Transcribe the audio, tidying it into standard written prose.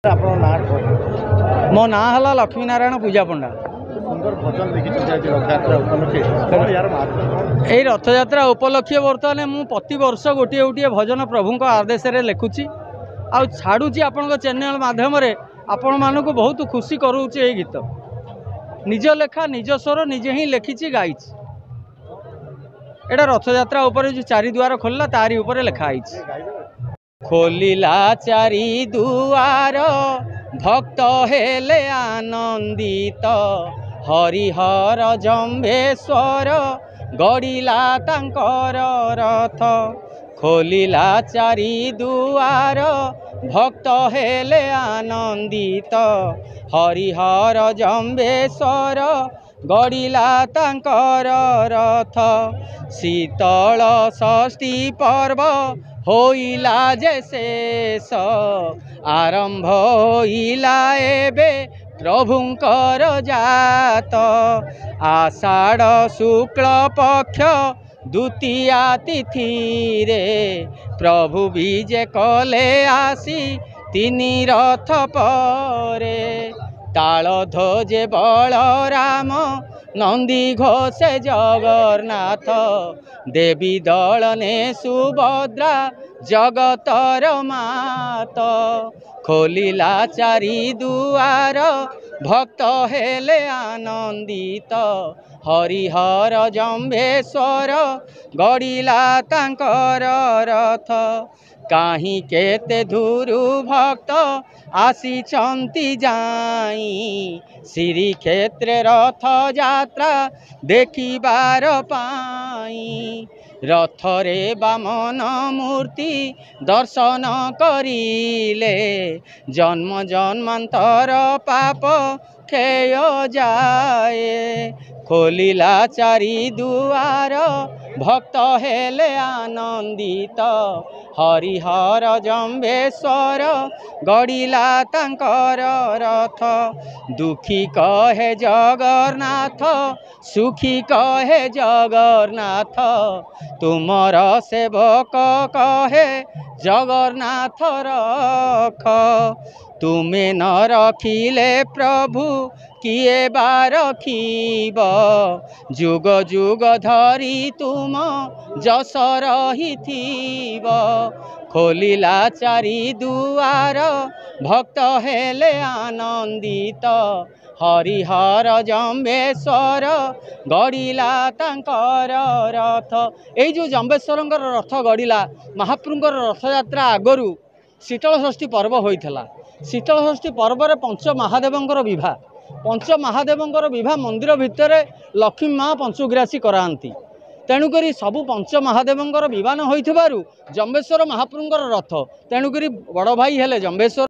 मो ना है लक्ष्मीनारायण पूजा पंडा। सुंदर भजन देखिए रथ यात्रा उपलक्षे बर्तमान मु प्रति वर्ष गोटे गोटे भजन प्रभु आदेश लिखुची आ छाड़ुची आपण चैनल माध्यम आपण मानक बहुत खुशी करुचे गीत निज लेखा निज स्वर निजे ही लिखी गाई। एटा रथ यात्रा जो चारि दुआर खोलला तारी ऊपर लिखाई खोलिला चारि दुआर भक्त हेले आनंदित हरिहर जम्भेश्वर गड़िला तांकर रथ। खोलिला चारि दुआर भक्त हेले आनंदित हरिहर जम्भेश्वर गड़िला तांकर रथ। शीतल षष्ठी पर्व होइला जे शेष आरंभ होइला एबे प्रभुंकर जात। आषाढ़ शुक्ल पक्ष द्वितीया तिथि रे प्रभु विजे कले आसी तिनि रथ परे। ताल ध्वजे बलराम नंदी घोषे जगन्नाथ देवी दलने सुभद्रा जगतर मात। खोलिला चारि दुआर भक्त हेले आनंदित हरिहर जम्भेश्वर गड़िला तांकर रथ। काहीं केते धुरु भक्त आसीचंती जाई श्री क्षेत्र रथ यात्रा देखिबार पाई। रथ रे बामन मूर्ति दर्शन करिले जन्म जन्मांतर पाप क्षय जाए। खोलिला चारि दुआर भक्त हेले आनंदित हरिहर जम्भेश्वर गड़िला तांकर रथ। दुखी कहे जगन्नाथ सुखी कहे जगन्नाथ तुमर सेवक कहे जगन्नाथ रख। तुमे न रखिले प्रभु किए बा रखिब जुग जुग धरी तुम जस रहिथिब। खोलिला चारि दुआर भक्त हेले आनंदित हरिहर जम्भेश्वर गड़िला तांकर रथ। एई जो जम्भेश्वर रथ गड़िला महाप्रभुंकर रथ यात्रा आगरू शीतल षष्ठी पर्व होइथला। शीतल षष्ठी पर्व रे पंच महादेवंकर विवाह पंच महादेवंकर विवाह मंदिर भितर लक्ष्मी माँ पंचग्रासी कराती। तेणुकरी सबु पंच महादेवंकर विवाह होइथिबारु जम्भेश्वर महाप्रभुंकर रथ तेणुकरी बड़ भाई हेले जम्भेश्वर।